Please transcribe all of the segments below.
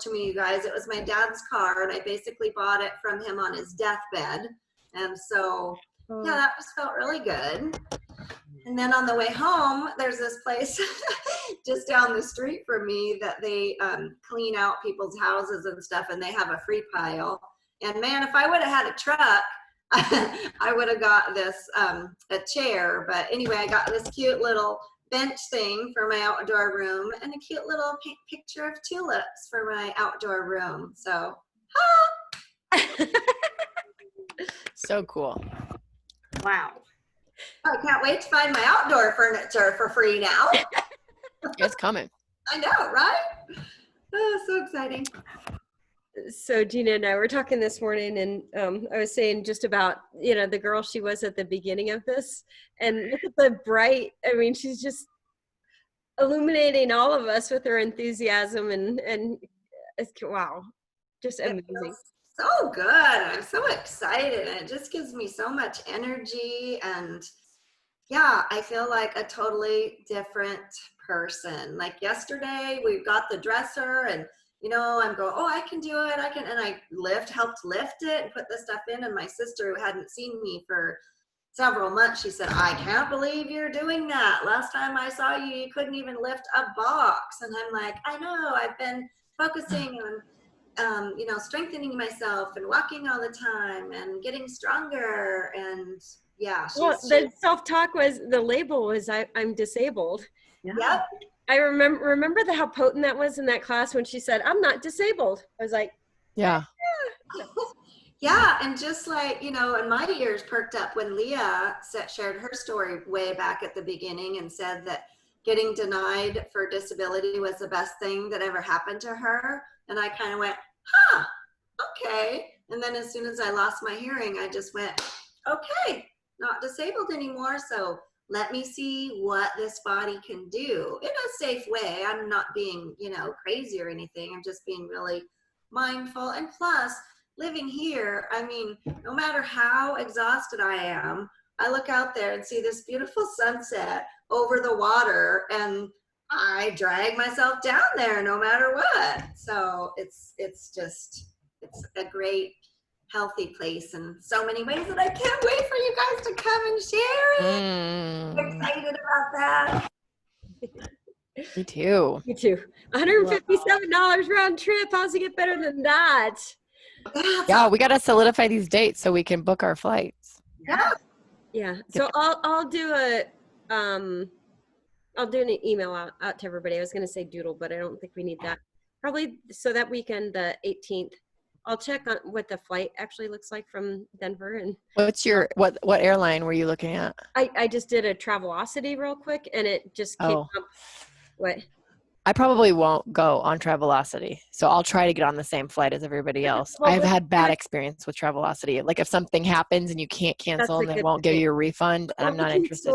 to me, you guys. It was my dad's car, and I basically bought it from him on his deathbed. And so, yeah, that just felt really good. And then on the way home, there's this place just down the street from me that they clean out people's houses and stuff, and they have a free pile. And man, if I would have had a truck, I would have got this a chair. But anyway, I got this cute little bench thing for my outdoor room and a cute little picture of tulips for my outdoor room. So, So cool. Wow. I can't wait to find my outdoor furniture for free now. It's coming. I know, right? Oh, so exciting. So Gina and I were talking this morning, and I was saying just about, the girl she was at the beginning of this, and look at the bright, I mean, she's just illuminating all of us with her enthusiasm, and it's, wow, just amazing. So good. I'm so excited. It just gives me so much energy, and yeah, I feel like a totally different person. Like yesterday, we've got the dresser, and I'm going, oh, I can do it. And I helped lift it and put the stuff in. And my sister, who hadn't seen me for several months, she said, I can't believe you're doing that. Last time I saw you, you couldn't even lift a box. And I'm like, I know, I've been focusing on strengthening myself and walking all the time and getting stronger. And yeah. Well, the self-talk was, the label was, I'm disabled. Yeah. Yep. I remember how potent that was in that class when she said, I'm not disabled. I was like, Yeah. Yeah. And just like, and my ears perked up when Leah shared her story way back at the beginning and said that getting denied for disability was the best thing that ever happened to her. And I kind of went, huh, okay. And then as soon as I lost my hearing, I just went, okay, not disabled anymore. So let me see what this body can do in a safe way. I'm not being, crazy or anything. I'm just being really mindful. And plus, living here, I mean, no matter how exhausted I am, I look out there and see this beautiful sunset over the water, and I drag myself down there no matter what. So it's a great, healthy place in so many ways that I can't wait for you guys to come and share it. I'm excited about that. Me too. me too. $157 round trip. How's it get better than that? Yeah, we got to solidify these dates so we can book our flights. Yeah. So I'll do an email out to everybody. I was going to say doodle, but I don't think we need that. Probably so that weekend, the 18th. I'll check on what the flight actually looks like from Denver. And What's your what airline were you looking at? I just did a Travelocity real quick, and it just came up. What? I probably won't go on Travelocity, so I'll try to get on the same flight as everybody else. Well, I've had bad experience with Travelocity. Like if something happens and you can't cancel and they won't give you a refund, I'm not interested.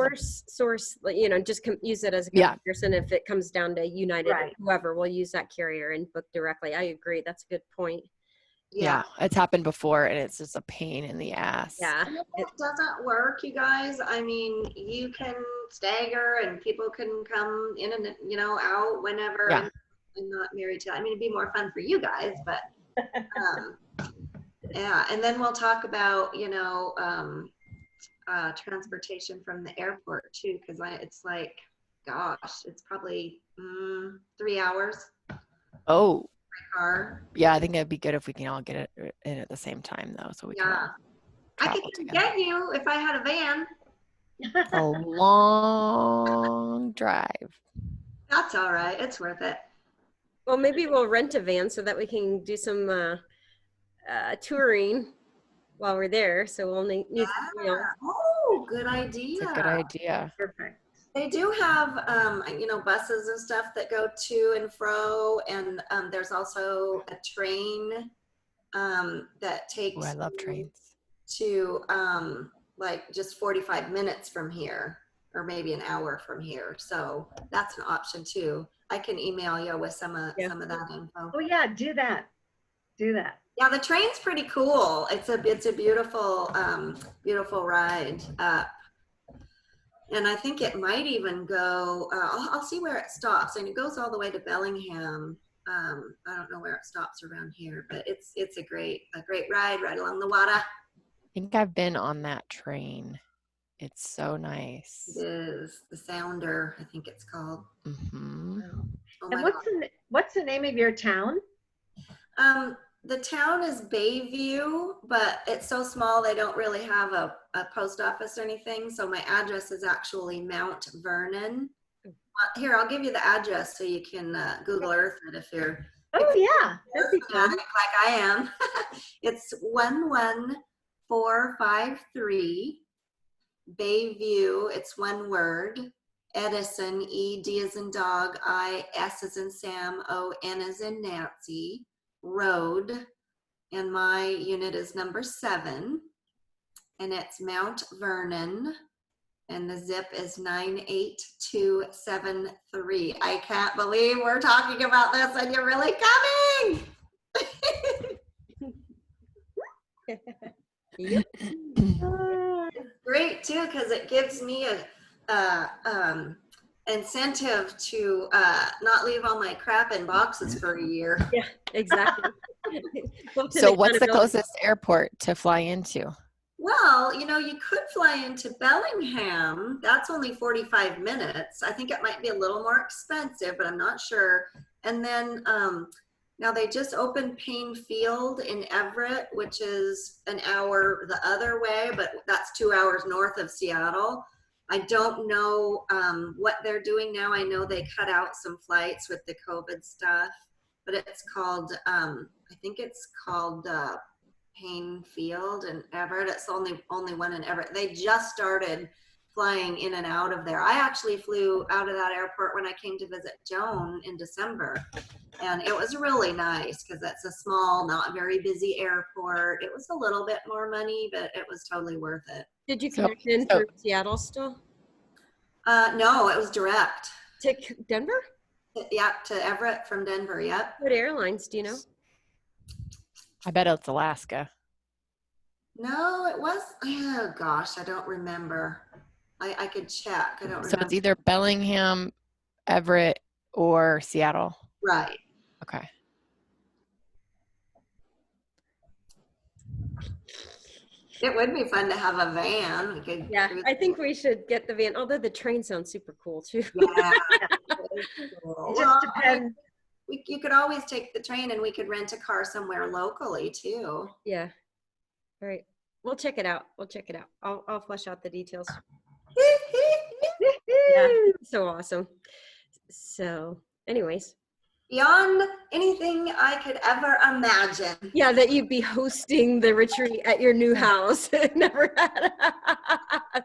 Source, just use it as a comparison. If it comes down to United or whoever, we'll use that carrier and book directly. I agree. That's a good point. Yeah, it's happened before, and it's just a pain in the ass. Yeah. And if it doesn't work, you guys, I mean, you can stagger and people can come in and, out whenever. Yeah. I'm not married to, I mean, it'd be more fun for you guys, but yeah. And then we'll talk about, transportation from the airport too, because it's like, gosh, it's probably 3 hours. Oh. Car. Yeah, I think it'd be good if we can all get it in at the same time, though, so we can all I could get you if I had a van. A long drive. That's all right. It's worth it. Well, maybe we'll rent a van so that we can do some touring while we're there. So we'll need Oh, good idea. That's a good idea. Perfect. They do have, buses and stuff that go to and fro, and there's also a train that takes. Oh, I love trains. To just 45 minutes from here, or maybe an hour from here. So that's an option too. I can email you with some of that info. Oh yeah, do that. Yeah, the train's pretty cool. It's a beautiful, beautiful ride up. And I think it might even go, I'll see where it stops. And it goes all the way to Bellingham. I don't know where it stops around here, but it's a great ride right along the water. I think I've been on that train. It's so nice. It is the Sounder, I think it's called. Mm-hmm. Oh And my what's the name of your town? God. The town is Bayview, but it's so small they don't really have a post office or anything. So my address is actually Mount Vernon. Here, I'll give you the address so you can Google Earth it if you're Oh yeah, that'd be fun. like I am. It's 11453 Bayview. It's one word. Edison, E-D as in dog, I-S as in Sam, O-N as in Nancy, Road. And my unit is number 7. And it's Mount Vernon. And the zip is 98273. I can't believe we're talking about this and you're really coming. Yep. Great too, because it gives me a incentive to not leave all my crap in boxes for a year. Yeah, exactly. So what's the closest airport to fly into? Well, you could fly into Bellingham. That's only 45 minutes. I think it might be a little more expensive, but I'm not sure. And then now they just opened Payne Field in Everett, which is an hour the other way, but that's 2 hours north of Seattle. I don't know what they're doing now. I know they cut out some flights with the COVID stuff, but it's called, I think it's called Payne Field in Everett. It's the only one in Everett. They just started flying in and out of there. I actually flew out of that airport when I came to visit Joan in December. And it was really nice because it's a small, not very busy airport. It was a little bit more money, but it was totally worth it. Did you connect in through Seattle still? No, it was direct. To Denver? Yep, to Everett from Denver, yep. What airlines, do you know? I bet it's Alaska. No, it was, oh gosh, I don't remember. I could check. I don't remember. So it's either Bellingham, Everett, or Seattle. Right. Okay. It would be fun to have a van. We could I think we should get the van, although the train sounds super cool too. Yeah. It just depends. You could always take the train and we could rent a car somewhere locally too. Yeah. All right. We'll check it out. I'll flesh out the details. Yeah. So awesome. So anyways. Beyond anything I could ever imagine. Yeah, that you'd be hosting the retreat at your new house. Never had us.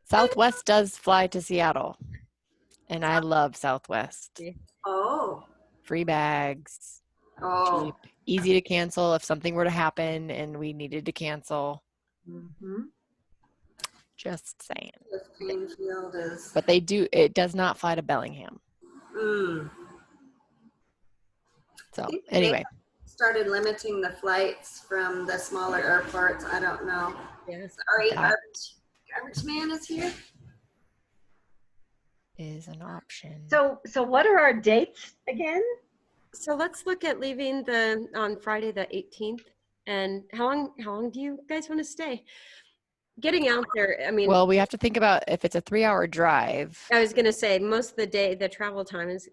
Southwest does fly to Seattle. And I love Southwest. Oh. Free bags. Oh. Cheap. Easy to cancel if something were to happen and we needed to cancel. Mm-hmm. Just saying. Plainfield is. But it does not fly to Bellingham. Mm. So anyway. Started limiting the flights from the smaller airports. I don't know. Yeah. Sorry, garbage man is here. Is an option. So what are our dates again? So let's look at leaving on Friday the 18th. And how long do you guys want to stay? Getting out there, I mean. Well, we have to think about if it's a 3-hour drive. I was going to say most of the day, the travel time it's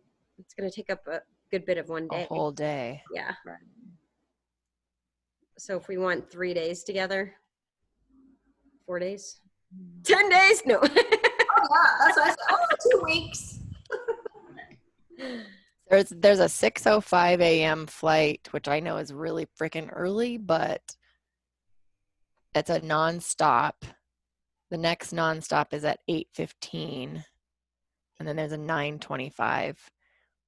going to take up a good bit of one day. A whole day. Yeah. So if we want 3 days together, 4 days, 10 days, no. Oh yeah, that's what I said. Oh, 2 weeks. There's a 6:05 a.m. flight, which I know is really freaking early, but it's a nonstop. The next nonstop is at 8:15, and then there's a 9:25.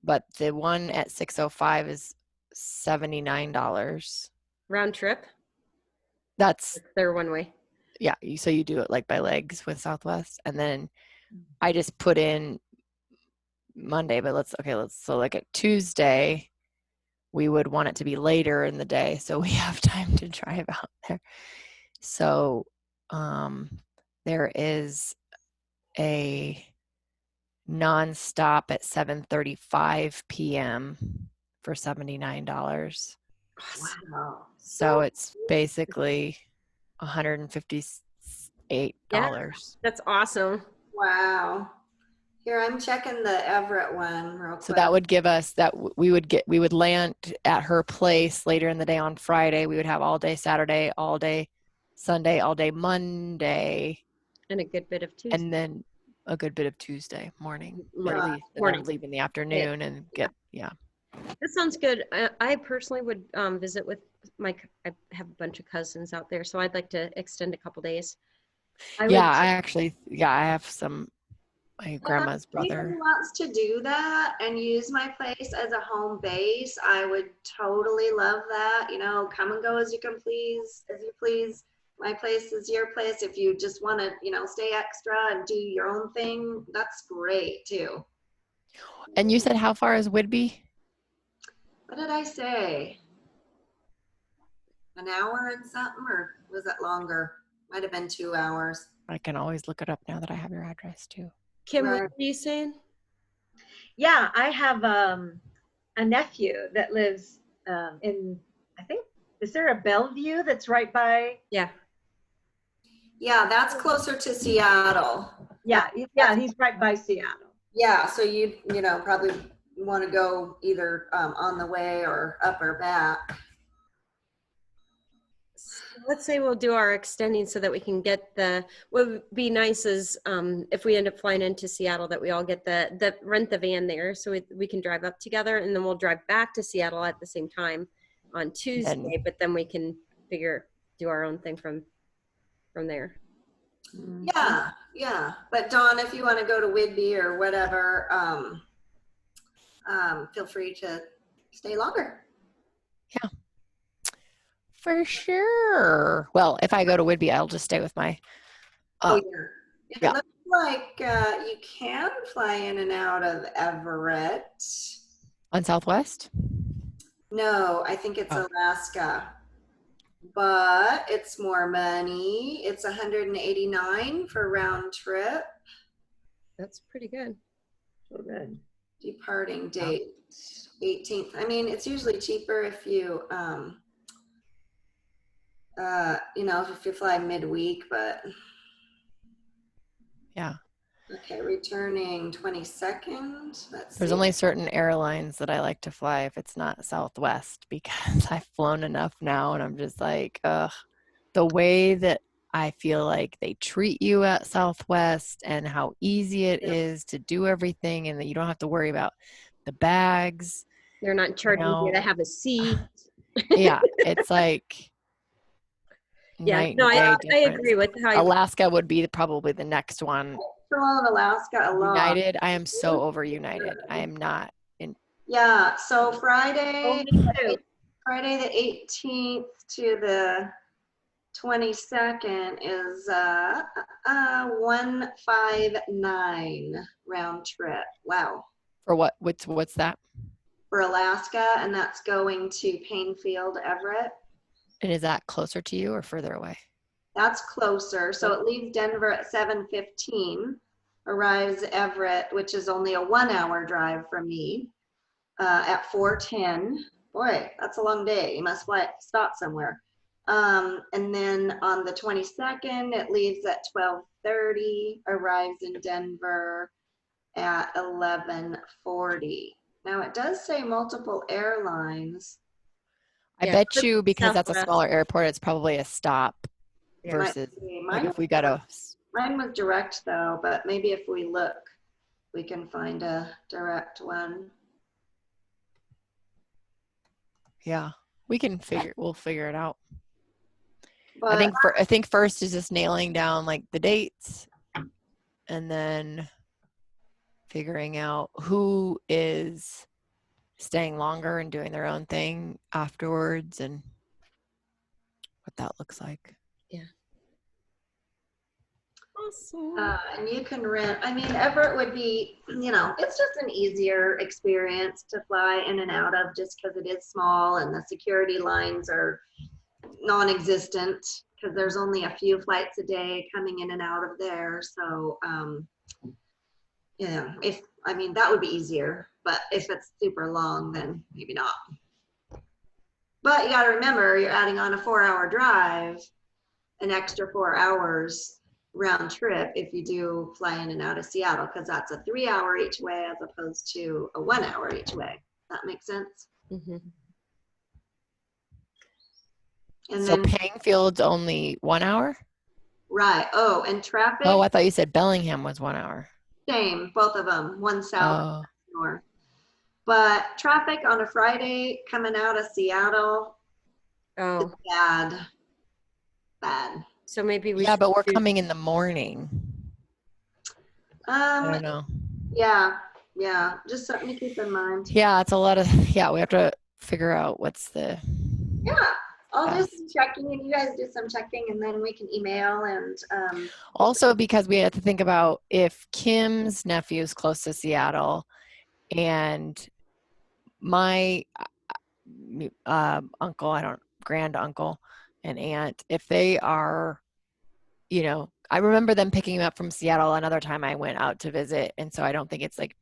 But the one at 6:05 is $79. Round trip? That's their one way. Yeah, so you do it like by legs with Southwest, and then I just put in Monday, but so like at Tuesday, we would want it to be later in the day, so we have time to drive out there. So there is a nonstop at 7:35 p.m. for $79. Awesome. Wow. So it's basically $158. That's awesome. Wow. Here, I'm checking the Everett one real quick. So that would give us that we would land at her place later in the day on Friday. We would have all day Saturday, all day Sunday, all day Monday, And a good bit of Tuesday. and then a good bit of Tuesday morning Morning. at least. And Morning. then leave in the afternoon and get, That sounds good. I personally would visit with I have a bunch of cousins out there, so I'd like to extend a couple days. I have my grandma's If anyone brother. wants to do that and use my place as a home base, I would totally love that. You know, come and go as you please. My place is your place. If you just want to, stay extra and do your own thing, that's great too. And you said how far is Whidbey? What did I say? An hour and something, or was it longer? Might have been 2 hours. I can always look it up now that I have your address too. Kim, Right. what are you saying? Yeah, I have a nephew that lives in, I think, is there a Bellevue that's right by? Yeah. Yeah, that's closer to Seattle. Yeah, he's right by Seattle. Yeah, so you probably want to go either on the way or up or back. Let's say we'll do our extending so that we can get what would be nice is if we end up flying into Seattle, that we all get the rent the van there so we can drive up together, and then we'll drive back to Seattle at the same time on Tuesday, but then we can do our own thing from there. Yeah. But Dawn, if you want to go to Whidbey or whatever, feel free to stay longer. Yeah. For sure. Well, if I go to Whidbey, I'll just stay with my. It Yeah. looks like you can fly in and out of Everett. On Southwest? No, I think it's Alaska. But it's more money. It's $189 for round trip. That's pretty good. So good. Departing date 18th. I mean, it's usually cheaper if you if you fly midweek, but Yeah. okay, returning 22nd. There's only certain airlines that I like to fly if it's not Southwest, because I've flown enough now and I'm just like, the way that I feel like they treat you at Southwest and how easy it is to do everything, and that you don't have to worry about the bags. They're not charging you to have a seat. Yeah, it's like I agree with how Alaska would be probably the next one. Flown Alaska a lot. United, I am so over United. I am not in. Yeah, so Friday Me too. the 18th to the 22nd is 159 round trip. Wow. For what? What's that? For Alaska, and that's going to Painfield, Everett. And is that closer to you or further away? That's closer. So it leaves Denver at 7:15, arrives Everett, which is only a 1 hour drive from me, at 4:10. Boy, that's a long day. You must stop somewhere. And then on the 22nd, it leaves at 12:30, arrives in Denver at 11:40. Now it does say multiple airlines. I bet you, because that's a smaller airport, it's probably a stop versus like if we got a. Mine was direct though, but maybe if we look, we can find a direct one. Yeah, we'll figure it out. But I think first is just nailing down like the dates, and then figuring out who is staying longer and doing their own thing afterwards and what that looks like. Yeah. Awesome. and you can rent, I mean, Everett would be, it's just an easier experience to fly in and out of, just because it is small and the security lines are non-existent, because there's only a few flights a day coming in and out of there. So, that would be easier. But if it's super long, then maybe not. But you got to remember, you're adding on a 4-hour drive, an extra 4 hours round trip if you do fly in and out of Seattle, because that's a 3-hour each way as opposed to a 1-hour each way. That makes sense. Mm-hmm. And So then, Pangfield's only 1 hour? right. Oh, and traffic, Oh, I thought you said Bellingham was 1 hour. same, both of them, one south, Oh, north. But traffic on a Friday coming out of Seattle is Oh, bad. Bad. so maybe we yeah, should but we're do- coming in the morning. I don't know. Yeah, just something to keep in mind. Yeah, it's a lot of, yeah, we have to figure out what's the, Yeah, I'll do Yes. some checking and you guys do some checking and then we can email and also because we have to think about if Kim's nephew is close to Seattle and my uncle, grand uncle and aunt, if they are, I remember them picking me up from Seattle another time I went out to visit. And so I don't think it's like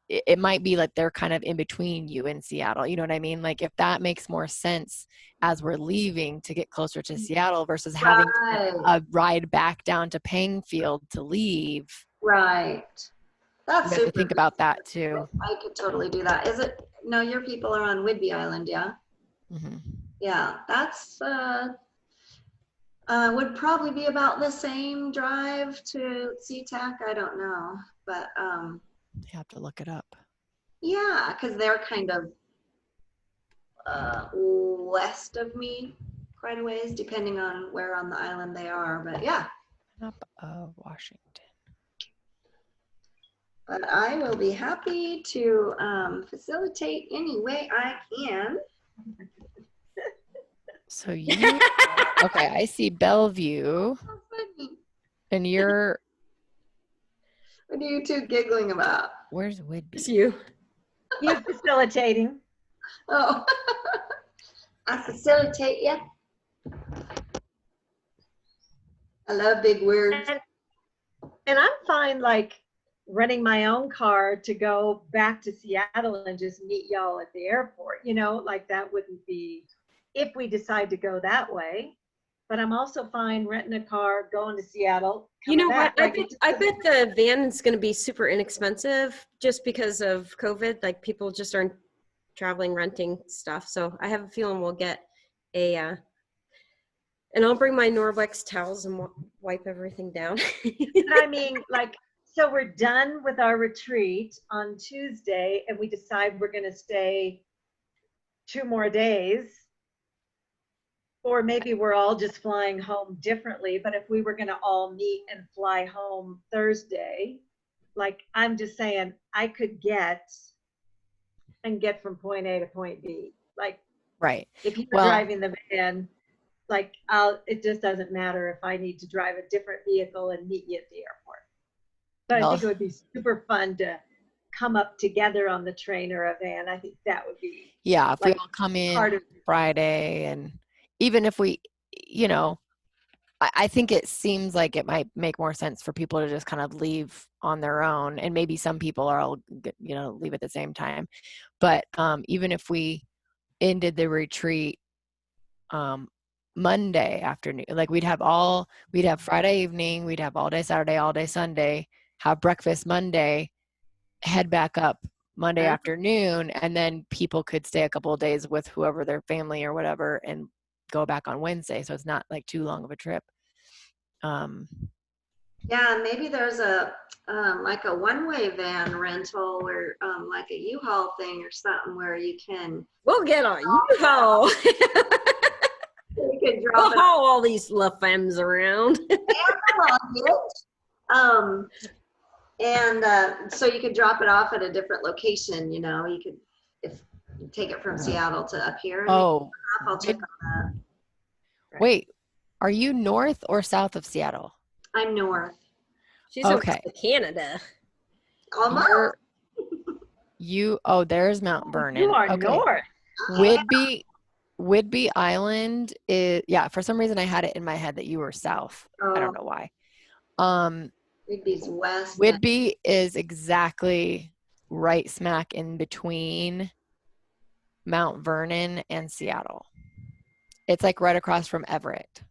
it might be like they're kind of in between you and Seattle. You know what I mean? Like if that makes more sense as we're leaving to get closer to Seattle versus having a ride back down to Pangfield to leave. right. That's We have to super. think about that too. I could totally do that. Is it, no, your people are on Whidbey Island, yeah? Mm-hmm. Yeah, that's would probably be about the same drive to SeaTac. I don't know, but You have to look it up. yeah, because they're kind of west of me quite a ways, depending on where on the island they are. But yeah, Map of Washington. but I will be happy to facilitate any way I can. So you, okay, I see Bellevue, How funny. and you're, What are you two giggling about? where's It's Whidbey? you. You facilitating. Oh, I facilitate you. I love big words. And I'm fine like renting my own car to go back to Seattle and just meet y'all at the airport, like that wouldn't be, if we decide to go that way. But I'm also fine renting a car, going to Seattle. You know coming what? back. Like, I bet the van is going to be super inexpensive just because of COVID. Like people just aren't traveling, renting stuff. So I have a feeling we'll get and I'll bring my Norwex towels and wipe everything down. But I mean, like, so we're done with our retreat on Tuesday and we decide we're going to stay 2 more days. Or maybe we're all just flying home differently. But if we were going to all meet and fly home Thursday, like I'm just saying, I could get from point A to point B. Like Right. if you're Well, driving the van, like it just doesn't matter if I need to drive a different vehicle and meet you at the airport. But I think it would be super fun to come up together on the train or a van. I think that would be yeah, if we like all come part in of Friday, and even if we, I think it seems like it might make more sense for people to just kind of leave on their own, and maybe some people are all, leave at the same time. But even if we ended the retreat Monday afternoon, like we'd have Friday evening, we'd have all day Saturday, all day Sunday, have breakfast Monday, head back up Monday afternoon, and then people could stay a couple of days with whoever their family or whatever and go back on Wednesday. So it's not like too long of a trip. Yeah, maybe there's a like a one-way van rental or like a U-Haul thing or something where you can We'll get on U-Haul. you could drop We'll it haul all these La Femmes around. and so you could drop it off at a different location. You could if you take it from Seattle to up here. Oh, I'll check on that. wait, are you north or south of Seattle? I'm north. She's Okay. in Canada. Almost. There's Mount Vernon. You are okay. north. Whidbey Island is, for some reason I had it in my head that you were south. I don't know why. Whidbey's west. Whidbey is exactly right smack in between Mount Vernon and Seattle. It's like right across from Everett.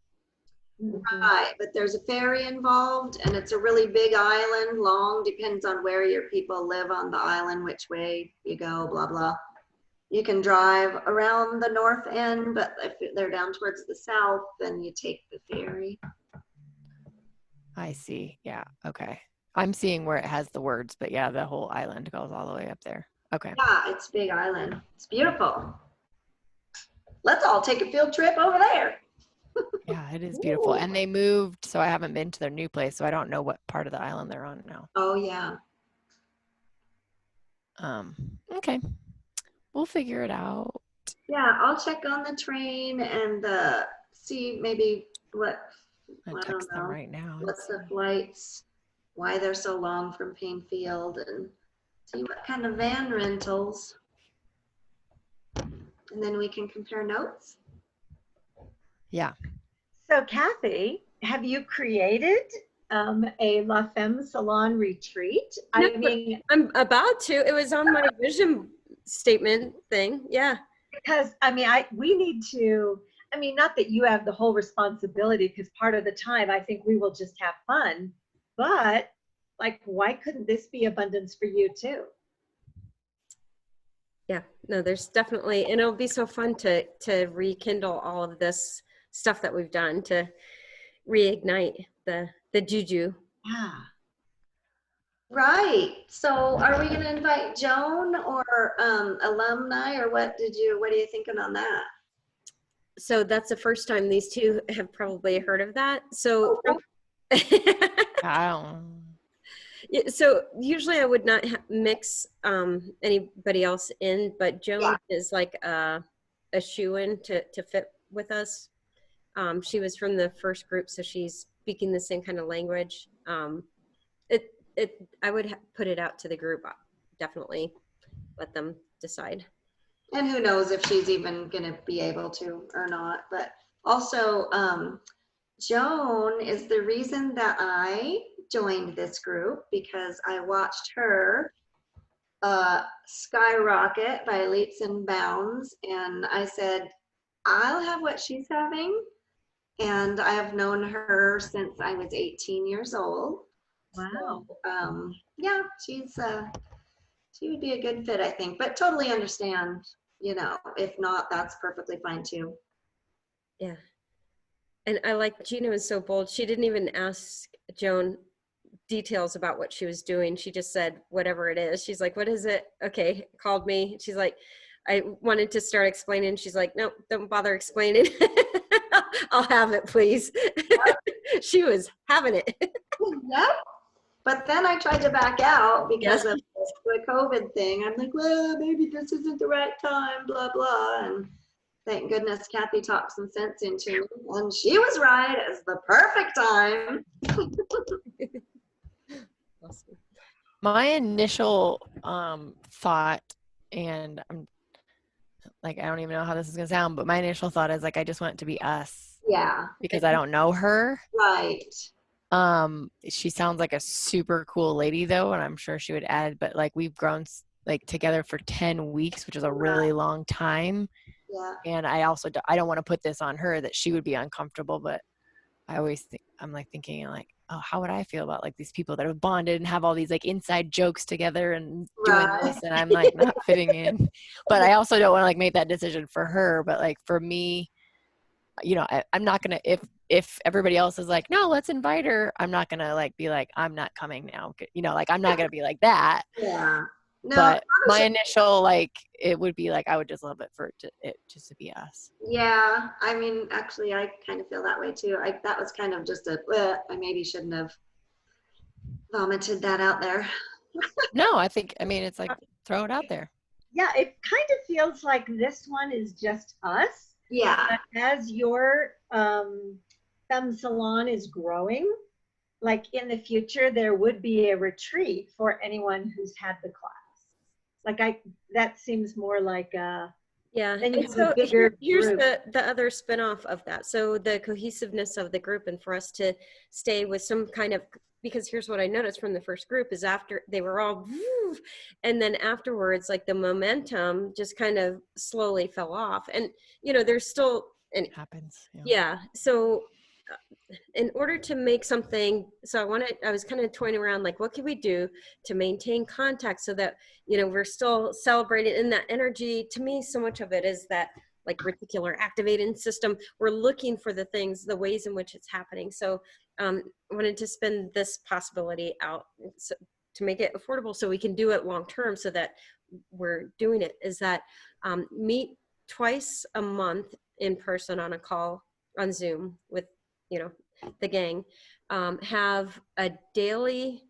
Right, but there's a ferry involved, and it's a really big island, long, depends on where your people live on the island, which way you go, blah, blah. You can drive around the north end, but if they're down towards the south, then you take the ferry. I see. Yeah. Okay. I'm seeing where it has the words, but yeah, the whole island goes all the way up there. Okay. Yeah, it's a big island. It's beautiful. Let's all take a field trip over there. Yeah, it is beautiful. And they moved, so I haven't been to their new place, so I don't know what part of the island they're on now. Oh, yeah. Okay. We'll figure it out. Yeah, I'll check on the train and see maybe what, I I text don't them know, right now. what's the flights, why they're so long from Painfield, and see what kind of van rentals. And then we can compare notes. Yeah. So Kathy, have you created a La Femme Salon retreat? No, I mean, I'm about to. It was on my vision statement thing. Yeah. because I mean, we need to, I mean, not that you have the whole responsibility, because part of the time I think we will just have fun, but like, why couldn't this be abundance for you too? Yeah. No, there's definitely, and it'll be so fun to rekindle all of this stuff that we've done to reignite the juju. Yeah. Right. So are we going to invite Joan or alumni, or what are you thinking on that? So that's the first time these two have probably heard of that. So I don't. Yeah, so usually I would not mix anybody else in, but Joan is like a shoo-in to fit with us. She was from the first group, so she's speaking the same kind of language. I would put it out to the group, definitely let them decide. And who knows if she's even going to be able to or not. But also, Joan is the reason that I joined this group, because I watched her skyrocket by leaps and bounds. And I said, I'll have what she's having. And I have known her since I was 18 years old. Wow. So, yeah, she would be a good fit, I think, but totally understand, if not, that's perfectly fine too. Yeah. And I like Gina was so bold. She didn't even ask Joan details about what she was doing. She just said, whatever it is. She's like, what is it? Okay. Called me. She's like, I wanted to start explaining. She's like, no, don't bother explaining. I'll have it, please. She was having it. Yep. But then I tried to back out because of the COVID thing. I'm like, well, maybe this isn't the right time, blah, blah. And thank goodness Kathy talked some sense into me. And she was right. It's the perfect time. Awesome. My initial thought, and I'm like, I don't even know how this is gonna sound, but my initial thought is like, I just want it to be us. Yeah. Because I don't know her. Right. She sounds like a super cool lady though, and I'm sure she would add, but like we've grown like together for 10 weeks, which is a really long time. Yeah. And I also, I don't want to put this on her that she would be uncomfortable, but I always think, I'm like thinking like, oh, how would I feel about like these people that have bonded and have all these like inside jokes together and doing this, and I'm like not fitting in. But I also don't want to like make that decision for her. But like for me, I'm not gonna, if everybody else is like, no, let's invite her, I'm not gonna like be like, I'm not coming now. Like I'm not gonna be like that. Yeah. No, but my initial like, it would be like, I would just love it for it just to be us. Yeah, I mean, actually, I kind of feel that way too. That was kind of just I maybe shouldn't have vomited that out there. No, I mean, it's like, throw it out there. Yeah, it kind of feels like this one is just us. Yeah. But as your Femme Salon is growing, like in the future, there would be a retreat for anyone who's had the class. Like that seems more like Yeah. Then you And have so a bigger here's group. the other spinoff of that. So the cohesiveness of the group, and for us to stay with some kind of, because here's what I noticed from the first group is after they were all, woo, and then afterwards, like the momentum just kind of slowly fell off. And, you know, there's still, and Happens. yeah. So in order to make something, so I was kind of toying around, like, what can we do to maintain contact so that, you know, we're still celebrating in that energy. To me, so much of it is that like reticular activating system. We're looking for the things, the ways in which it's happening. So I wanted to spin this possibility out to make it affordable so we can do it long term, so that we're doing it, is that meet twice a month in person on a call on Zoom with, you know, the gang, have a daily,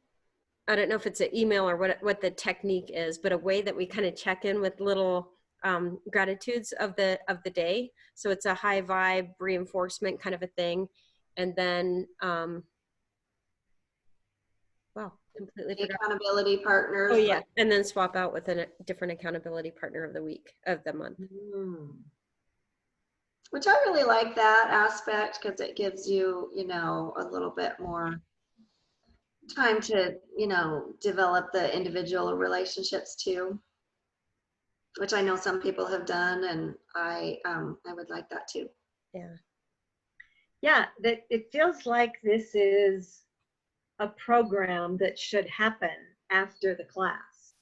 I don't know if it's an email or what the technique is, but a way that we kind of check in with little gratitudes of the day. So it's a high vibe reinforcement kind of a thing. And then, wow, completely forgot. Accountability partners. Oh yeah, and then swap out with a different accountability partner of the week, of the month. Which I really like that aspect, because it gives you, you know, a little bit more time to, you know, develop the individual relationships too, which I know some people have done, and I would like that too. Yeah. Yeah, that it feels like this is a program that should happen after the class.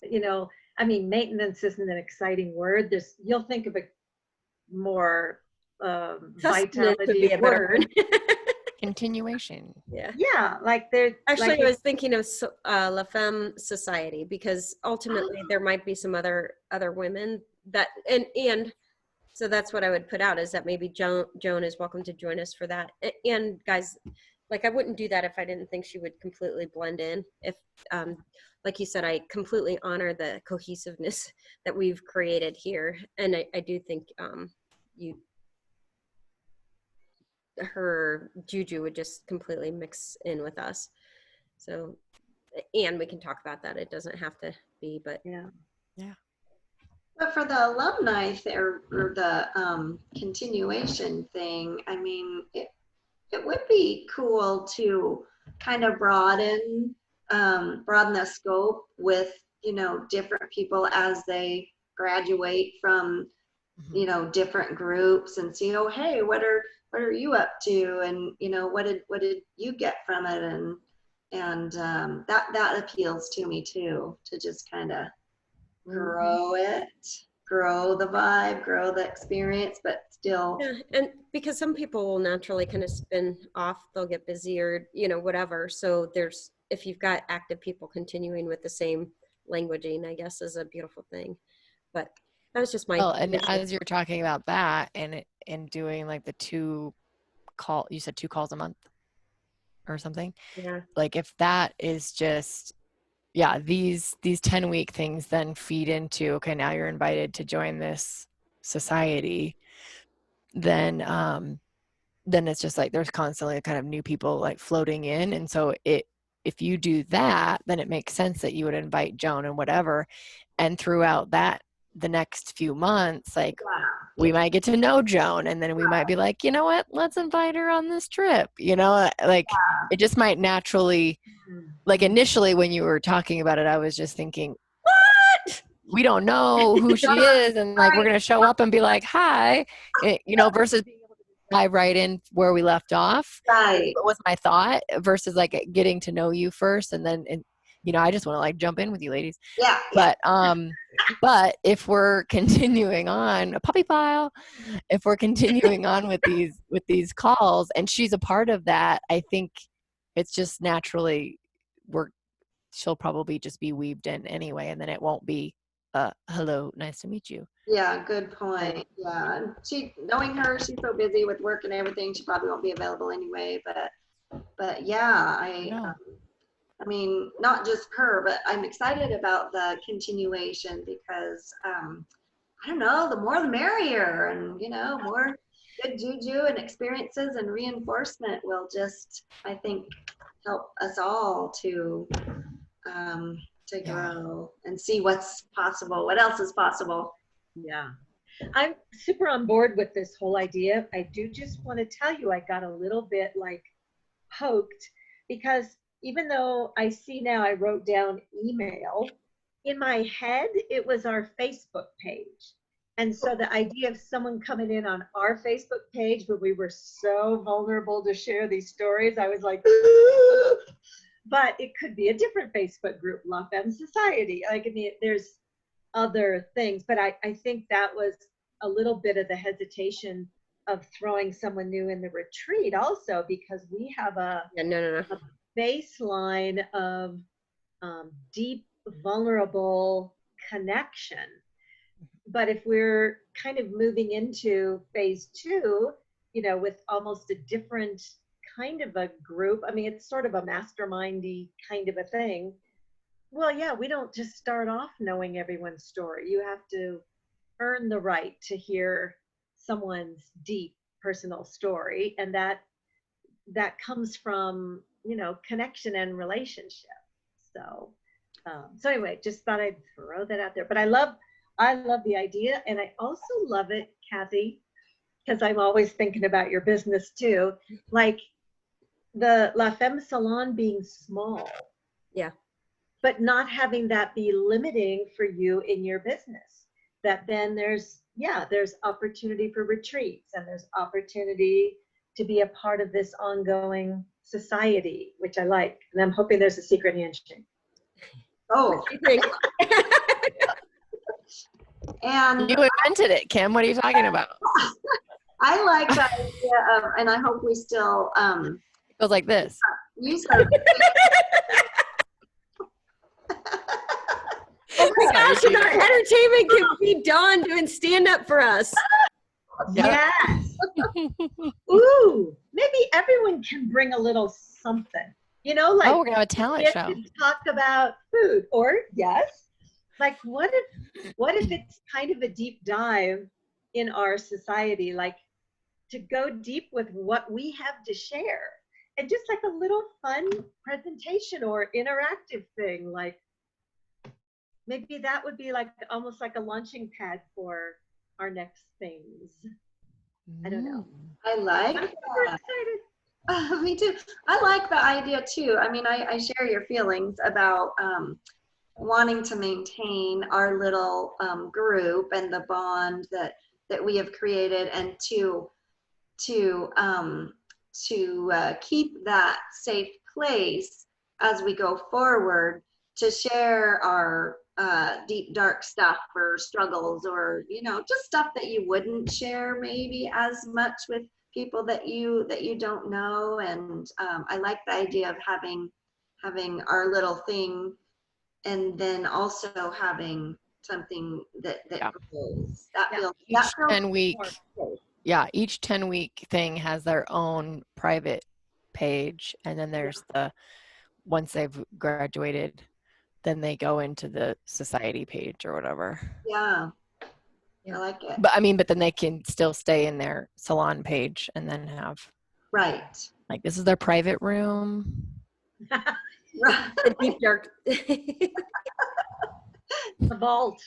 You know, I mean, maintenance isn't an exciting word. You'll think of a more Sustenance would vitality be a better word. Continuation. Yeah. Yeah, like they're Actually, like I was thinking of La Femme Society, because ultimately there might be some other women that, and so that's what I would put out, is that maybe Joan is welcome to join us for that. And guys, like, I wouldn't do that if I didn't think she would completely blend in. If, like you said, I completely honor the cohesiveness that we've created here, and I do think her juju would just completely mix in with us. So, and we can talk about that. It doesn't have to be, but yeah. But for the alumni or the continuation thing, I mean, it would be cool to kind of broaden the scope with, you know, different people as they graduate from, you know, different groups, and see, oh, hey, what are you up to, and, you know, what did you get from it, and that appeals to me too, to just kind of grow the vibe, grow the experience, but still. yeah. And because some people will naturally kind of spin off, they'll get busy or, you know, whatever. So there's, if you've got active people continuing with the same languaging, I guess, is a beautiful thing. But that was just my Well, and as you're talking about that and doing like the you said 2 calls a month or something. yeah. Like, if that is just, yeah, these 10-week things then feed into, okay, now you're invited to join this society, then it's just like there's constantly kind of new people like floating in. And so if you do that, then it makes sense that you would invite Joan and whatever. And throughout that, the next few months, like, we might get to know Joan, and then we might be like, you know what, let's invite her on this trip, you know, like it just might naturally, like, initially when you were talking about it, I was just thinking, what? We don't know who she is, and like we're gonna show up and be like, hi, you know, versus being able to dive right in where we left off. Right. What was my thought versus like getting to know you first, and then, you know, I just want to like jump in with you ladies. Yeah. But if we're continuing on a puppy file, if we're continuing on with these calls, and she's a part of that, I think it's just naturally she'll probably just be weaved in anyway, and then it won't be hello, nice to meet you. Yeah, good point. Yeah, and knowing her, she's so busy with work and everything, she probably won't be available anyway. But yeah, I mean, not just her, but I'm excited about the continuation, because I don't know, the more the merrier, and, you know, more good juju and experiences and reinforcement will just, I think, help us all to grow and see what's possible, what else is possible. Yeah. I'm super on board with this whole idea. I do just want to tell you, I got a little bit like poked because even though I see now I wrote down email, in my head, it was our Facebook page. And so the idea of someone coming in on our Facebook page where we were so vulnerable to share these stories, I was like, but it could be a different Facebook group, La Femme Society. Like, I mean, there's other things, but I think that was a little bit of the hesitation of throwing someone new in the retreat also, because we have a baseline of deep, vulnerable connection. But if we're kind of moving into phase 2, you know, with almost a different kind of a group, I mean, it's sort of a mastermindy kind of a thing. Well, yeah, we don't just start off knowing everyone's story. You have to earn the right to hear someone's deep personal story, and that comes from, you know, connection and relationship. So anyway, just thought I'd throw that out there. But I love the idea, and I also love it, Kathy, because I'm always thinking about your business too, like the La Femme Salon being small. Yeah. But not having that be limiting for you in your business. That then there's opportunity for retreats, and there's opportunity to be a part of this ongoing society, which I like. And I'm hoping there's a secret handshake. Oh, and You invented it, Kim. What are you talking about? I like the idea of, and I hope we still It goes like this. use our Oh my gosh, and our entertainment can be Dawn doing stand up for us. Yep. Yes. Ooh, maybe everyone can bring a little something. You know, like, oh, we're gonna have a talent show. Talk about food, or yes, like what if it's kind of a deep dive in our society, like to go deep with what we have to share, and just like a little fun presentation or interactive thing, like maybe that would be like almost like a launching pad for our next things. I don't know. I like I'm super excited. me too. I like the idea too. I mean, I share your feelings about wanting to maintain our little group and the bond that we have created, and to keep that safe place as we go forward, to share our deep, dark stuff or struggles, or, you know, just stuff that you wouldn't share maybe as much with people that you don't know. And I like the idea of having our little thing, and then also having something that grows. That feels Each that feels 10-week, more safe. yeah, each 10-week thing has their own private page, and then there's the, once they've graduated, then they go into the society page or whatever. Yeah. I like it. But I mean, but then they can still stay in their salon page and then have, Right. like, this is their private room. The deep dark. The vault,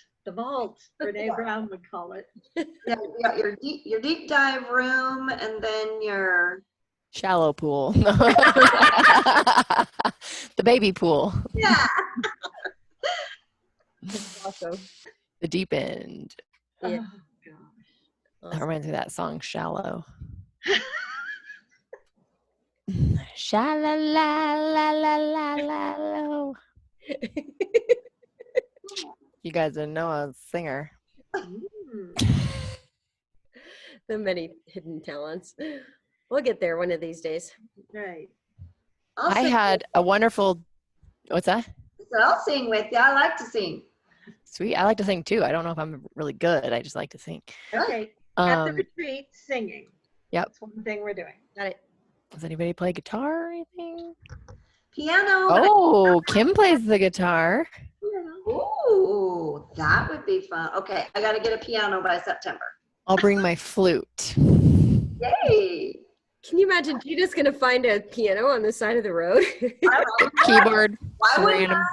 Brene Brown would call it. Yeah, you got your deep dive room, and then your Shallow pool. The baby pool. yeah. Awesome. The deep end. Yeah. Oh, gosh. That reminds me of that song, Shallow. Shallow, la, la, la, la, la, lo. You guys didn't know I was a singer. The many hidden talents. We'll get there one of these days. Right. I had a wonderful, what's that? I'll sing with you. I like to sing. Sweet. I like to sing too. I don't know if I'm really good. I just like to sing. Okay. At the retreat, singing. Yep. That's one thing we're doing. Got it. Does anybody play guitar or anything? Piano. Oh, Kim plays the guitar. Ooh, that would be fun. Okay, I got to get a piano by September. I'll bring my flute. Yay. Can you imagine Gina's gonna find a piano on the side of the road? Keyboard. Why would Random.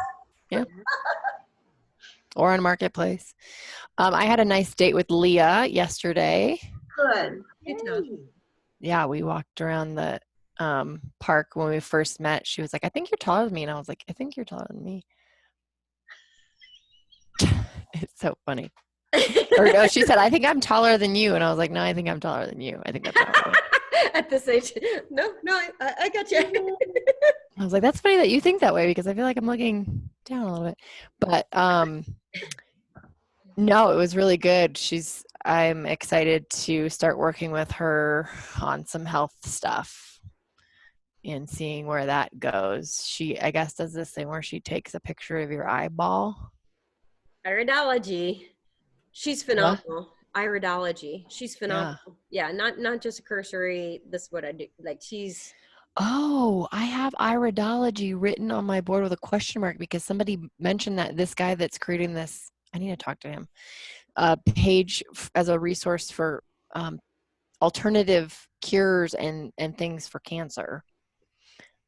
Yeah. Or on Marketplace. I had a nice date with Leah yesterday. Good. Good job. Yay. Yeah, we walked around the park when we first met. She was like, I think you're taller than me. And I was like, I think you're taller than me. It's so funny. Or no, she said, I think I'm taller than you. And I was like, no, I think I'm taller than you. I think that's how it went. At this age, no, I got you. I was like, that's funny that you think that way because I feel like I'm looking down a little bit. But no, it was really good. I'm excited to start working with her on some health stuff and seeing where that goes. She, I guess, does this thing where she takes a picture of your eyeball. Iridology. She's What? phenomenal. Iridology. She's Yeah. phenomenal. Yeah, not just a cursory, this is what I do. Like she's Oh, I have iridology written on my board with a question mark because somebody mentioned that this guy that's creating this, I need to talk to him, page as a resource for alternative cures and things for cancer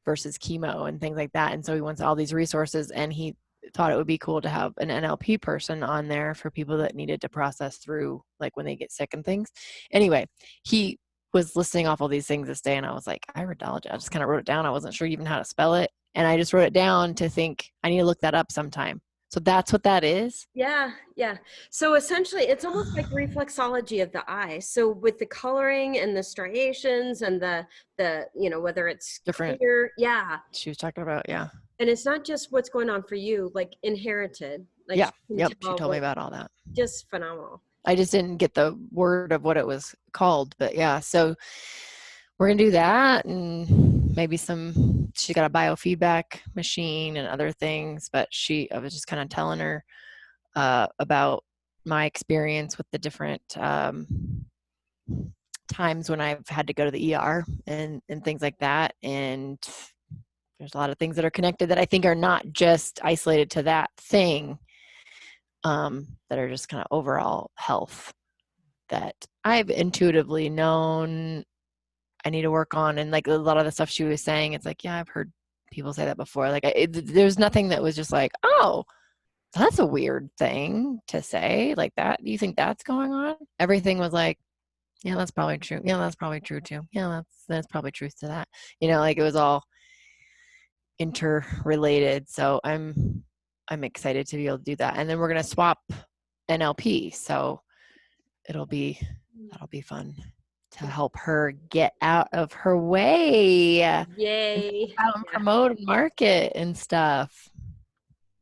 versus chemo and things like that. And so he wants all these resources, and he thought it would be cool to have an NLP person on there for people that needed to process through like when they get sick and things. Anyway, he was listing off all these things this day, and I was like, iridology. I just kind of wrote it down. I wasn't sure even how to spell it, and I just wrote it down to think I need to look that up sometime. So that's what that is. yeah. So essentially it's almost like reflexology of the eye. So with the coloring and the striations and the whether it's Different. clear, yeah. She was talking about, yeah. And it's not just what's going on for you, like inherited. Like Yeah. she can Yep. She tell told me what, about all that. just phenomenal. I just didn't get the word of what it was called, but yeah, so we're gonna do that, and maybe she got a biofeedback machine and other things, but I was just kind of telling her about my experience with the different times when I've had to go to the ER and things like that, and there's a lot of things that are connected that I think are not just isolated to that thing, that are just kind of overall health that I've intuitively known I need to work on. And like a lot of the stuff she was saying, it's like, yeah, I've heard people say that before. Like there's nothing that was just like, oh, that's a weird thing to say like that. Do you think that's going on? Everything was like, yeah, that's probably true. Yeah, that's probably true too. Yeah, that's probably truth to that. Like it was all interrelated. So I'm excited to be able to do that. And then we're gonna swap NLP. So that'll be fun to help her get out of her way and Yay. out and promote and market and stuff.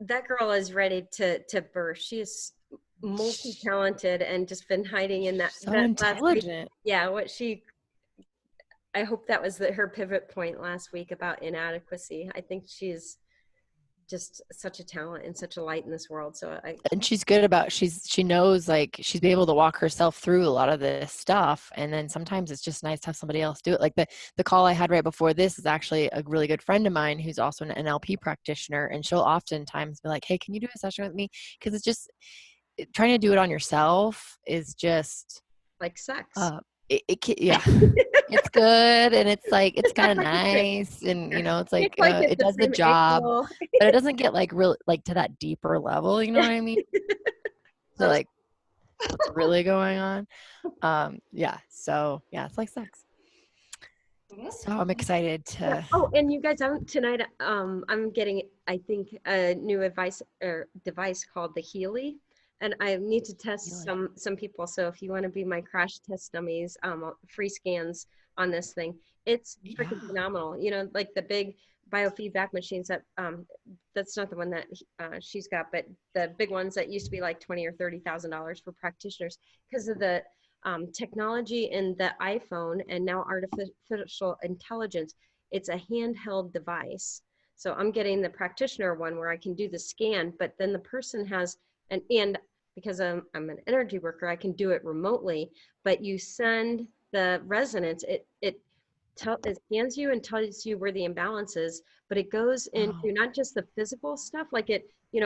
That girl is ready to burst. She is multi-talented and just been hiding in that So last week. intelligent. Yeah, I hope that was her pivot point last week about inadequacy. I think she's just such a talent and such a light in this world. So And she's good about she knows, like, she's been able to walk herself through a lot of this stuff, and then sometimes it's just nice to have somebody else do it. Like the call I had right before this is actually a really good friend of mine who's also an NLP practitioner, and she'll oftentimes be like, hey, can you do a session with me? Because it's just trying to do it on yourself is just like sex. Yeah. It's good, and it's like it's kind of nice, and it's like it does the job, but it doesn't get like real like to that deeper level, you know what I mean? So like what's really going on? Yeah, so yeah, it's like sex. So I'm excited to Oh, and you guys, tonight I'm getting, I think, a new device called the Healy, and I need to test some people. So if you want to be my crash test dummies, free scans on this thing, it's freaking phenomenal. Like the big biofeedback machines that's not the one that she's got, but the big ones that used to be like $20,000 or $30,000 for practitioners because of the technology in the iPhone and now artificial intelligence. It's a handheld device. So I'm getting the practitioner one where I can do the scan, but then the person has and because I'm an energy worker, I can do it remotely, but you send the resonance, it scans you and tells you where the imbalance is, but it goes into not just the physical stuff, like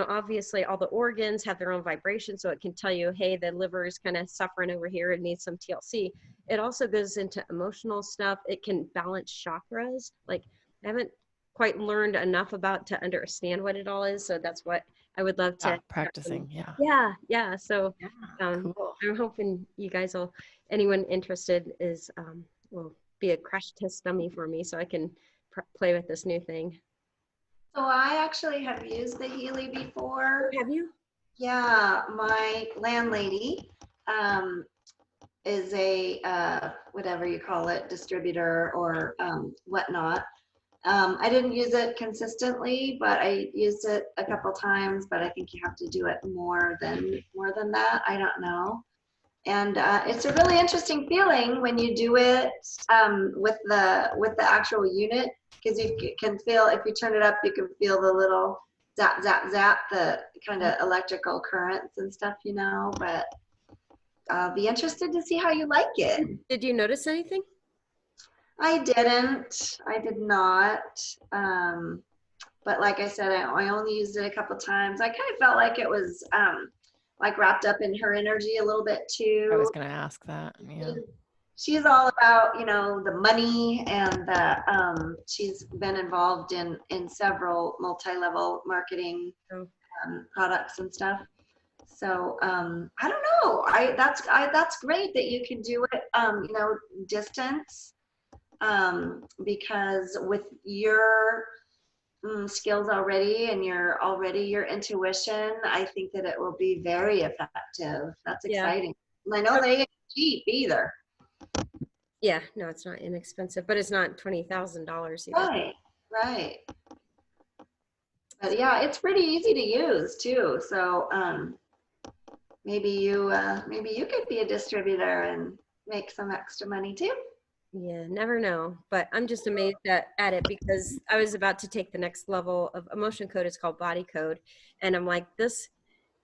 obviously all the organs have their own vibration, so it can tell you, hey, the liver is kind of suffering over here and needs some TLC. It also goes into emotional stuff. It can balance chakras. Like I haven't quite learned enough about to understand what it all is, so that's what I would love to. Practicing. Yeah. Yeah. So Yeah. Cool. I'm hoping you guys will, anyone interested is, will be a crash test dummy for me so I can play with this new thing. So I actually have used the Healy before. Have you? Yeah, my landlady is a whatever you call it, distributor or whatnot. I didn't use it consistently, but I used it a couple times. But I think you have to do it more than that. I don't know. And it's a really interesting feeling when you do it with the actual unit, because you can feel, if you turn it up, you can feel the little zap zap zap, the kind of electrical currents and stuff, you know. But I'll be interested to see how you like it. Did you notice anything? I didn't. I did not. But like I said, I only used it a couple times. I kind of felt like it was like wrapped up in her energy a little bit too. I was going to ask that. Yeah. She's all about, you know, the money, and she's been involved in several multi-level marketing products and stuff. So I don't know. That's great that you can do it, you know, distance, because with your skills already and your intuition, I think that it will be very effective. That's exciting. And I know they ain't cheap either. Yeah, no, it's not inexpensive, but it's not $20,000 either. Right. But yeah, it's pretty easy to use too. So maybe you could be a distributor and make some extra money too. Yeah, never know. But I'm just amazed at it because I was about to take the next level of emotion code. It's called body code. And I'm like,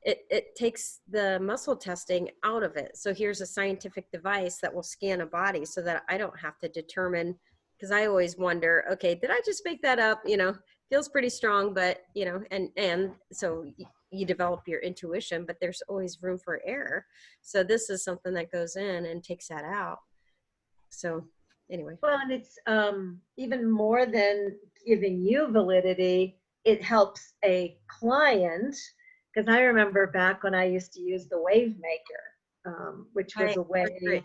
it takes the muscle testing out of it. So here's a scientific device that will scan a body so that I don't have to determine, because I always wonder, okay, did I just make that up? You know, feels pretty strong, but you know, and so you develop your intuition, but there's always room for error. So this is something that goes in and takes that out. So anyway. Well, and it's even more than giving you validity, it helps a client. Because I remember back when I used to use the Wave Maker, which was a way,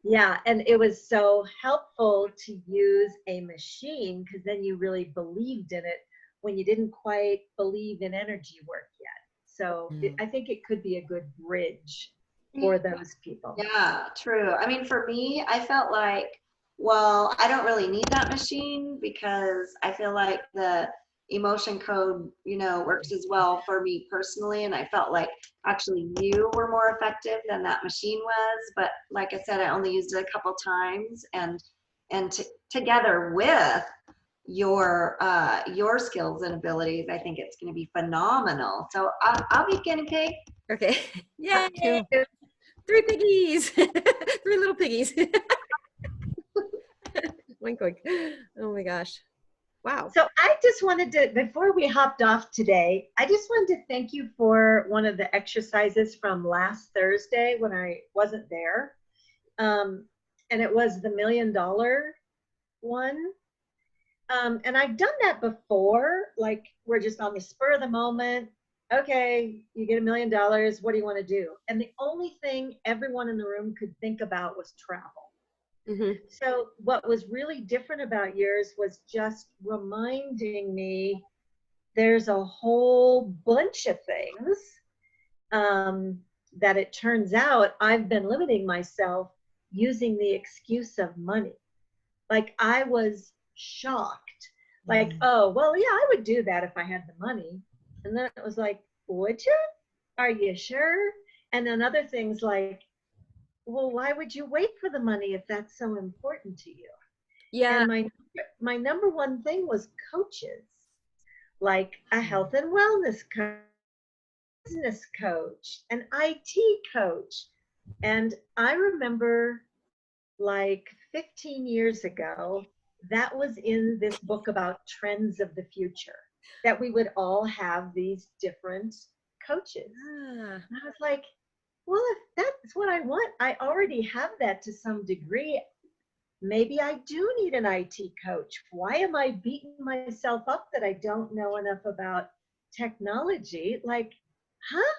yeah, and it was so helpful to use a machine because then you really believed in it when you didn't quite believe in energy work yet. So I think it could be a good bridge for those people. Yeah, true. I mean, for me, I felt like, well, I don't really need that machine because I feel like the emotion code, you know, works as well for me personally. And I felt like actually you were more effective than that machine was. But like I said, I only used it a couple times, and together with your skills and abilities, I think it's going to be phenomenal. So I'll be guinea pig. Okay. Yay! 3 piggies. 3 little piggies. Oink, oink. Oh my gosh. Wow. So I just wanted to, before we hopped off today, I just wanted to thank you for one of the exercises from last Thursday when I wasn't there. And it was the $1 million one. And I've done that before, like we're just on the spur of the moment. Okay, you get $1 million. What do you want to do? And the only thing everyone in the room could think about was travel. Mm-hmm. So what was really different about yours was just reminding me there's a whole bunch of things that it turns out I've been limiting myself using the excuse of money. Like I was shocked. Like, oh, well, yeah, I would do that if I had the money. And then it was like, would you? Are you sure? And then other things like, well, why would you wait for the money if that's so important to you? Yeah. And my number one thing was coaches, like a health and wellness coach, business coach, an IT coach. And I remember like 15 years ago, that was in this book about trends of the future, that we would all have these different coaches. And I was like, well, if that's what I want, I already have that to some degree. Maybe I do need an IT coach. Why am I beating myself up that I don't know enough about technology. Like, huh?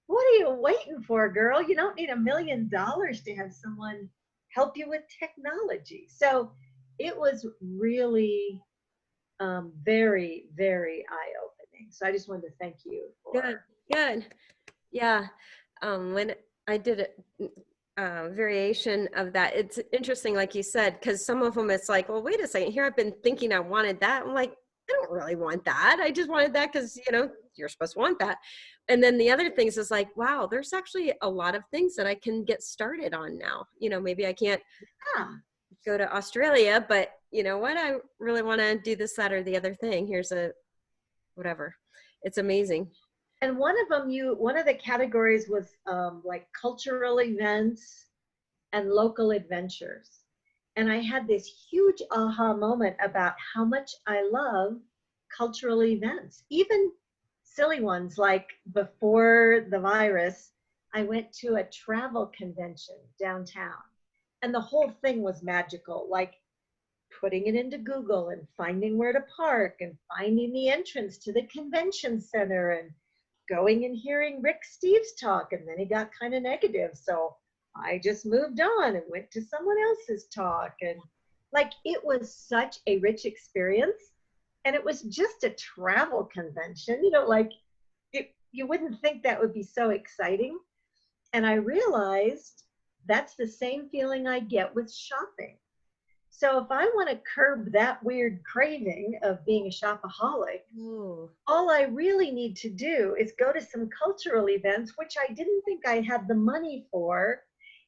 What are you waiting for, girl? You don't need $1 million to have someone help you with technology. So it was really very, very eye-opening. So I just wanted to thank you for. Good, good. Yeah. When I did a variation of that, it's interesting, like you said, because some of them it's like, well, wait a second, here I've been thinking I wanted that. I'm like, I don't really want that. I just wanted that because, you know, you're supposed to want that. And then the other things is like, wow, there's actually a lot of things that I can get started on now. You know, maybe I can't go to Australia, but you know what? I really want to do this, that, or the other thing. Here's a whatever. It's amazing. And one of them, one of the categories was like cultural events and local adventures. And I had this huge aha moment about how much I love cultural events, even silly ones like before the virus, I went to a travel convention downtown. And the whole thing was magical, like putting it into Google and finding where to park and finding the entrance to the convention center and going and hearing Rick Steves talk. And then he got kind of negative. So I just moved on and went to someone else's talk. And like, it was such a rich experience. And it was just a travel convention, you know, like you wouldn't think that would be so exciting. And I realized that's the same feeling I get with shopping. So if I want to curb that weird craving of being a shopaholic, all I really need to do is go to some cultural events, which I didn't think I had the money for,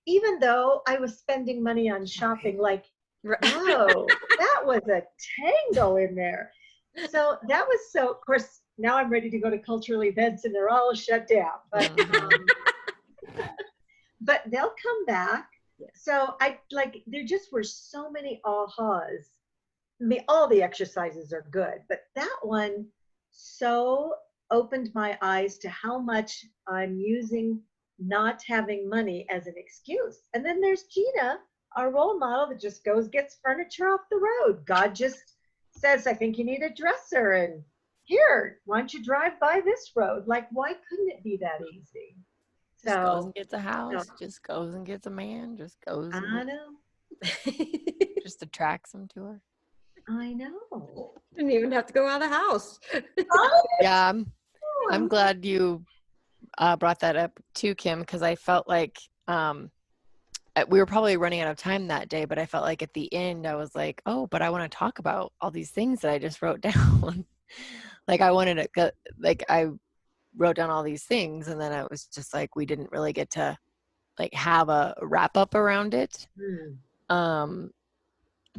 even though I was spending money on shopping. Like, whoa, that was a tango in there. So that was so, of course, now I'm ready to go to cultural events and they're all shut down. But, but they'll come back. So I like, there just were so many ahas. I mean, all the exercises are good, but that one so opened my eyes to how much I'm using not having money as an excuse. And then there's Gina, our role model that just goes, gets furniture off the road. God just says, I think you need a dresser, and here, why don't you drive by this road? Like, why couldn't it be that easy? Just So, goes and gets a house, just goes and gets a man, just goes and I know. just attracts him to her. I know. Didn't even have to go out of the house. Yeah, I'm glad you brought that up too, Kim, because I felt like we were probably running out of time that day, but I felt like at the end I was like, oh, but I want to talk about all these things that I just wrote down. Like I wanted to go, like I wrote down all these things, and then it was just like we didn't really get to like have a wrap up around it.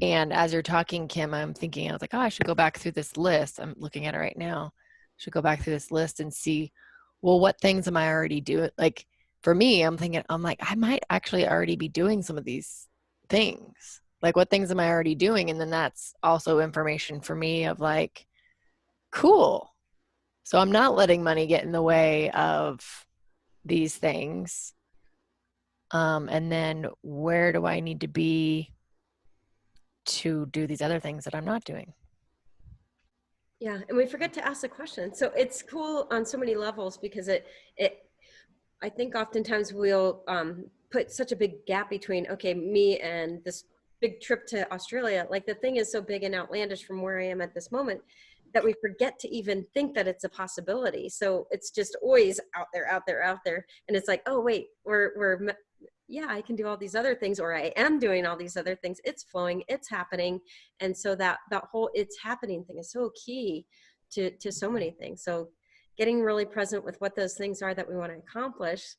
And as you're talking, Kim, I'm thinking, I was like, oh, I should go back through this list. I'm looking at it right now. I should go back through this list and see, well, what things am I already doing? Like for me, I'm thinking, I'm like, I might actually already be doing some of these things. Like what things am I already doing? And then that's also information for me of like, cool. So I'm not letting money get in the way of these things. And then where do I need to be to do these other things that I'm not doing? Yeah, and we forget to ask the question. So it's cool on so many levels because I think oftentimes we'll put such a big gap between, okay, me and this big trip to Australia. Like the thing is so big and outlandish from where I am at this moment that we forget to even think that it's a possibility. So it's just always out there. And it's like, oh, wait, yeah, I can do all these other things, or I am doing all these other things. It's flowing, it's happening. And so that whole it's happening thing is so key to so many things. So getting really present with what those things are that we want to accomplish.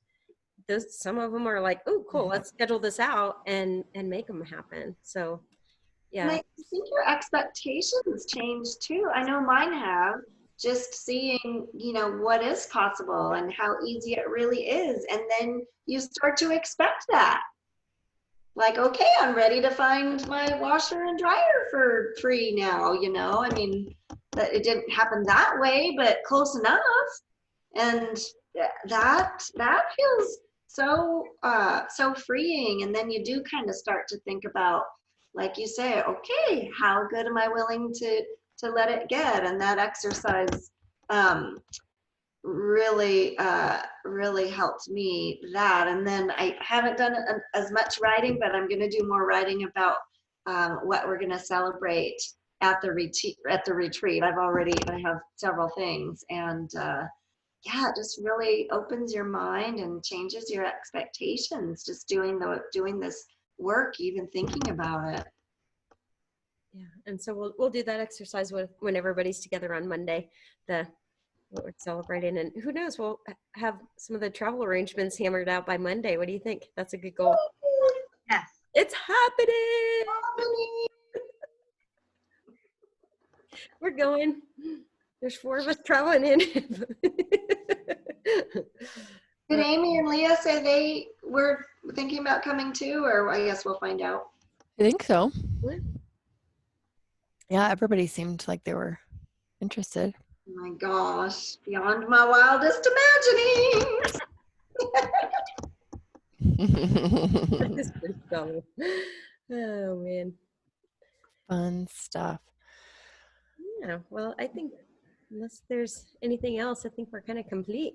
Some of them are like, oh, cool, let's schedule this out and make them happen. So, yeah. And I think your expectations change too. I know mine have, just seeing, you know, what is possible and how easy it really is. And then you start to expect that. Like, okay, I'm ready to find my washer and dryer for free now, you know? I mean, that it didn't happen that way, but close enough. And that feels so freeing. And then you do kind of start to think about, like you say, okay, how good am I willing to let it get? And that exercise really really helped me that. And then I haven't done as much writing, but I'm going to do more writing about what we're going to celebrate at the retreat. I have several things, and yeah, it just really opens your mind and changes your expectations just doing this work, even thinking about it. Yeah, and so we'll do that exercise when everybody's together on Monday, what we're celebrating, and who knows, we'll have some of the travel arrangements hammered out by Monday. What do you think? That's a good goal. Yes. It's happening. We're going. There's 4 of us traveling in. Did Amy and Leah say they were thinking about coming too, or I guess we'll find out? I think so. Yeah, everybody seemed like they were interested. Oh my gosh, beyond my wildest imaginings. This is so. Oh man. Fun stuff. Yeah, well, I think unless there's anything else, I think we're kind of complete.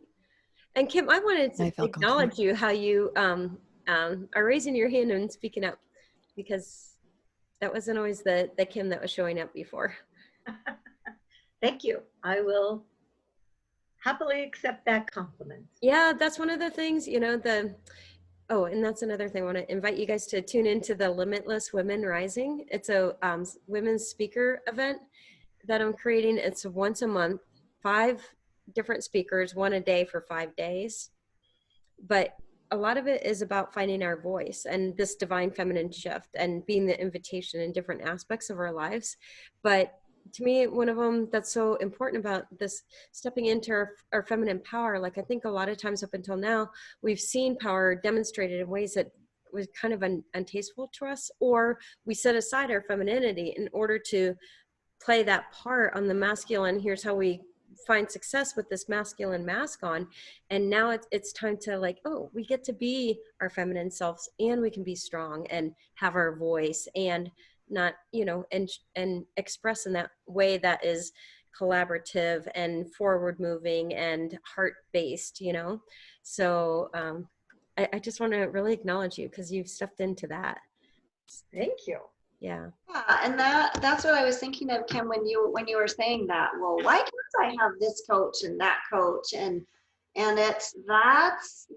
And Kim, I wanted to acknowledge you, how you are raising your hand and speaking up, because that wasn't always the Kim that was showing up before. Thank you. I will happily accept that compliment. Yeah, that's one of the things, you know, and that's another thing. I want to invite you guys to tune into the Limitless Women Rising. It's a women's speaker event that I'm creating. It's once a month, 5 different speakers, 1 a day for 5 days. But a lot of it is about finding our voice and this divine feminine shift and being the invitation in different aspects of our lives. But to me, one of them that's so important about this stepping into our feminine power, like I think a lot of times up until now, we've seen power demonstrated in ways that was kind of untasteful to us, or we set aside our femininity in order to play that part on the masculine. Here's how we find success with this masculine mask on. And now it's time to like, oh, we get to be our feminine selves, and we can be strong and have our voice, and not, you know, and express in that way that is collaborative and forward moving and heart based, you know. So I just want to really acknowledge you, because you've stepped into that. Thank you. Yeah. Yeah, and that's what I was thinking of, Kim, when you were saying that. Well, why can't I have this coach and that coach? And that's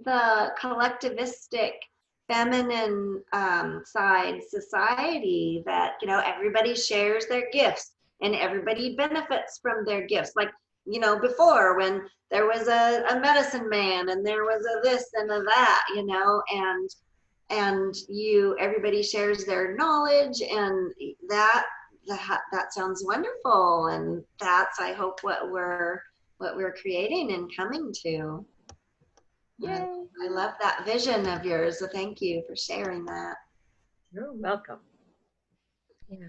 the collectivistic feminine side society, that, you know, everybody shares their gifts and everybody benefits from their gifts. Like, you know, before, when there was a medicine man and there was a this and a that, you know, and everybody shares their knowledge, and that sounds wonderful. And that's, I hope, what we're creating and coming to. Yay. I love that vision of yours, so thank you for sharing that. You're welcome. Yeah.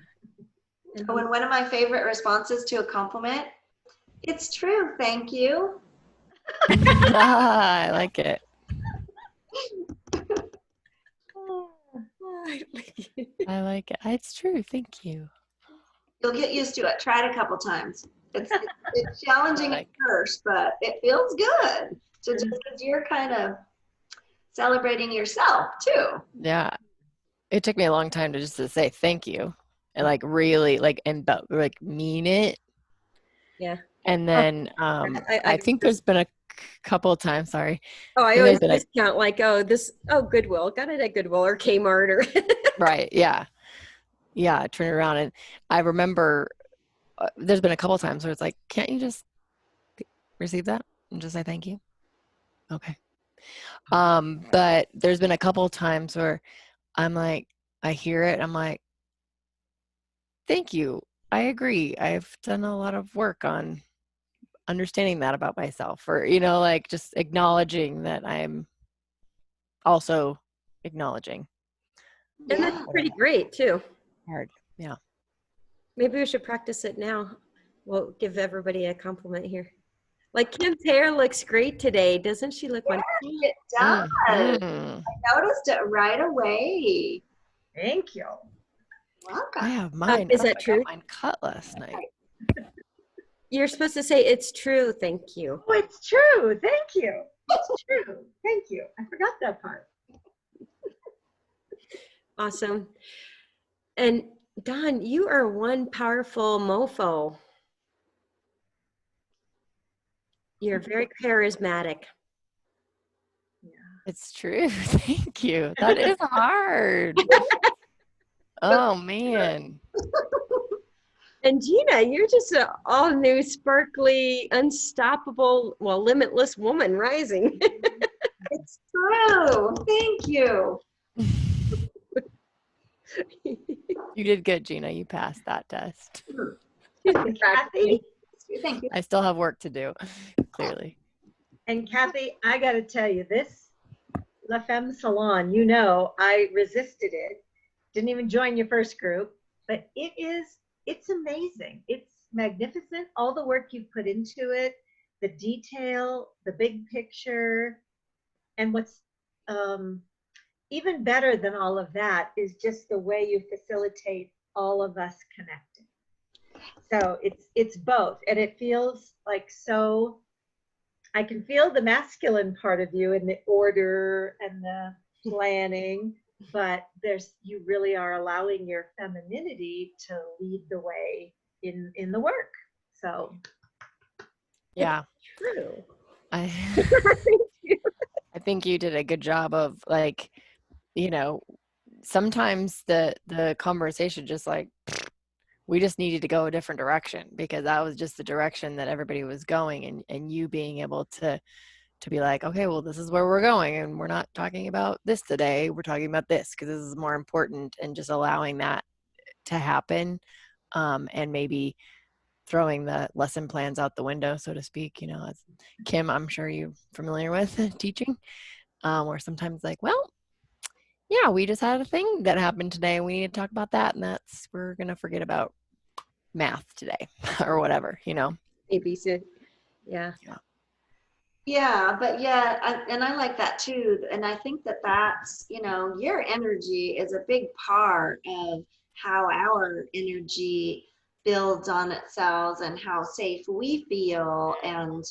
Oh, and one of my favorite responses to a compliment: "It's true, thank you." I like it. I like it. It's true. Thank you. You'll get used to it. Try it a couple times. It's challenging at first, but it feels good. So just because you're kind of celebrating yourself too. Yeah. It took me a long time to say thank you, and like really like mean it. Yeah. And then I think there's been a couple of times, sorry. Oh, I always discount Goodwill. Got it at Goodwill or Kmart or right. Yeah. Yeah. Turn it around. And I remember there's been a couple of times where it's like, can't you just receive that and just say thank you? Okay. But there's been a couple of times where I'm like, I hear it. I'm like, thank you. I agree. I've done a lot of work on understanding that about myself, or, you know, like just acknowledging that I'm also acknowledging. And that's pretty great too. Hard. Yeah. Maybe we should practice it now. We'll give everybody a compliment here. Like, Kim's hair looks great today. Doesn't she look wonderful? It does. I noticed it right away. Thank you. Welcome. I have mine. Is that true? Mine cut last night. You're supposed to say it's true. Thank you. Oh, it's true. Thank you. It's true. Thank you. I forgot that part. Awesome. And Don, you are one powerful mofo. You're very charismatic. It's true. Thank you. That is hard. Oh man. And Gina, you're just an all new, sparkly, unstoppable, well, limitless woman rising. It's true. Thank you. You did good, Gina. You passed that test. Kathy, Thank you. I still have work to do, clearly. and Kathy, I got to tell you, this La Femme Salon, you know, I resisted it. Didn't even join your first group, but it's amazing. It's magnificent. All the work you've put into it, the detail, the big picture, and what's even better than all of that is just the way you facilitate all of us connecting. So it's both, and it feels like so. I can feel the masculine part of you in the order and the planning, but you really are allowing your femininity to lead the way in the work. So Yeah. True. I think you did a good job of, like, you know, sometimes the conversation just like, we just needed to go a different direction, because that was just the direction that everybody was going, and you being able to be like, okay, well, this is where we're going, and we're not talking about this today, we're talking about this because this is more important, and just allowing that to happen, and maybe throwing the lesson plans out the window, so to speak. You know, as Kim, I'm sure you're familiar with teaching, where sometimes like, well, yeah, we just had a thing that happened today and we need to talk about that, and we're gonna forget about math today or whatever, you know. Maybe so. Yeah. Yeah, but yeah, and I like that too. And I think that that's, your energy is a big part of how our energy builds on itself and how safe we feel, and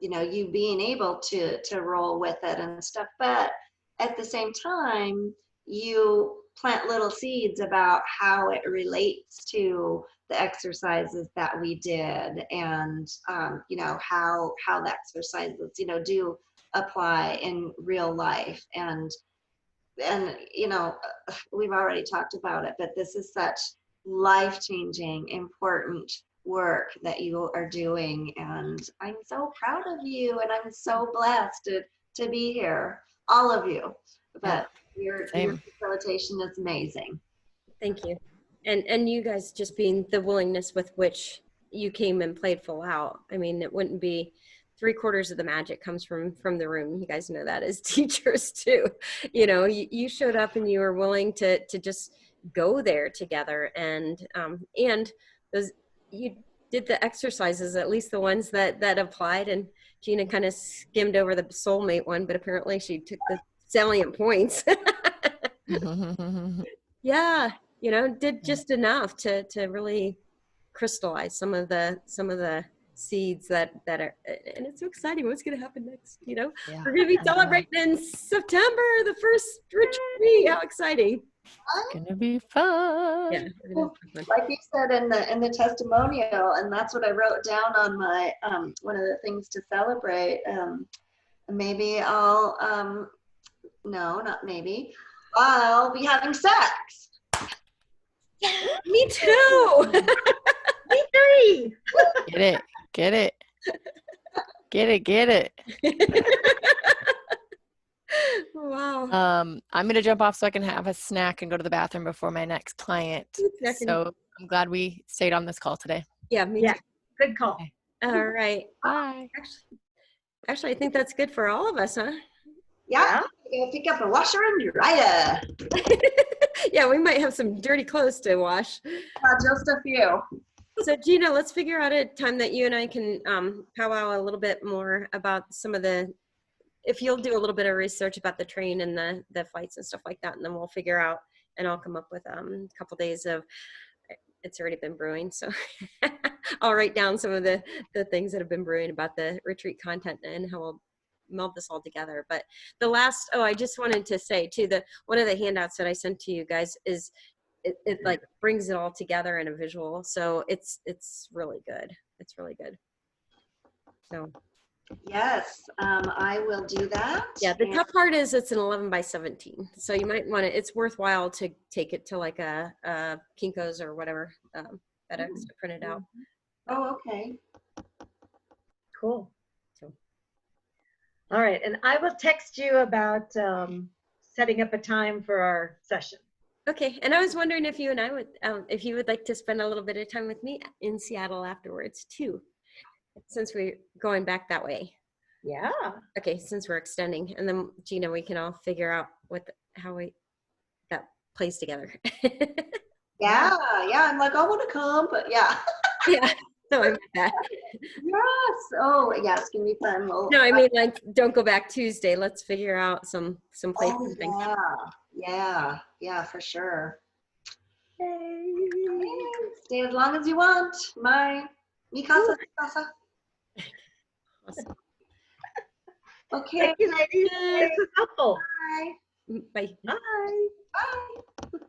you being able to roll with it and stuff. But at the same time, you plant little seeds about how it relates to the exercises that we did, and how the exercises do apply in real life, and we've already talked about it, but this is such life-changing, important work that you are doing, and I'm so proud of you, and I'm so blessed to be here, all of you. But your facilitation is amazing. Thank you. And you guys just being the willingness with which you came and played full out. I mean, it wouldn't be 3/4 of the magic comes from the room. You guys know that as teachers too. You showed up and you were willing to just go there together, and those, you did the exercises, at least the ones that applied, and Gina kind of skimmed over the soulmate one, but apparently she took the salient points. Yeah, did just enough to really crystallize some of the seeds that are, and it's so exciting. What's going to happen next? Yeah, we're going to be celebrating in September, the first retreat. How exciting! It's gonna be fun. Yeah, Well, like you said in the testimonial, and that's what I wrote down on my one of the things to celebrate. Maybe I'll no, not maybe. I'll be having sex. Yeah, me too. me three. Get it. Get it. Wow. I'm gonna jump off so I can have a snack and go to the bathroom before my next client. So I'm glad we stayed on this call today. Yeah, me too. Good call. Okay. All right. Bye. Actually, I think that's good for all of us, huh? Yeah. Pick up a washer and dryer. Yeah, we might have some dirty clothes to wash. Just a few. So Gina, let's figure out a time that you and I can powwow a little bit more about some of if you'll do a little bit of research about the train and the flights and stuff like that, and then we'll figure out, and I'll come up with a couple days of, it's already been brewing, so I'll write down some of the things that have been brewing about the retreat content and how we'll meld this all together. But the last, I just wanted to say too, one of the handouts that I sent to you guys is it like brings it all together in a visual. So it's really good. It's really good. So Yes, I will do that. yeah, the tough part is it's an 11 by 17. So you might want to, it's worthwhile to take it to like a Kinko's or whatever, FedEx to print it out. Oh, okay. Cool. So. All right, and I will text you about setting up a time for our session. Okay, and I was wondering if you and I would, if you would like to spend a little bit of time with me in Seattle afterwards too, since we're going back that way. Yeah. Okay, since we're extending, and then Gina, we can all figure out how that plays together. Yeah, I'm like, I want to come, but yeah. Yeah, no, I meant that. Yes. Oh, yeah, it's gonna be fun. Well, No, I mean like, don't go back Tuesday. Let's figure out some places. oh, yeah, for sure. Yay. Stay as long as you want. Mi casa, tu casa. Awesome. Okay. Thank you, ladies. This was helpful. Bye. Bye. Bye. Bye.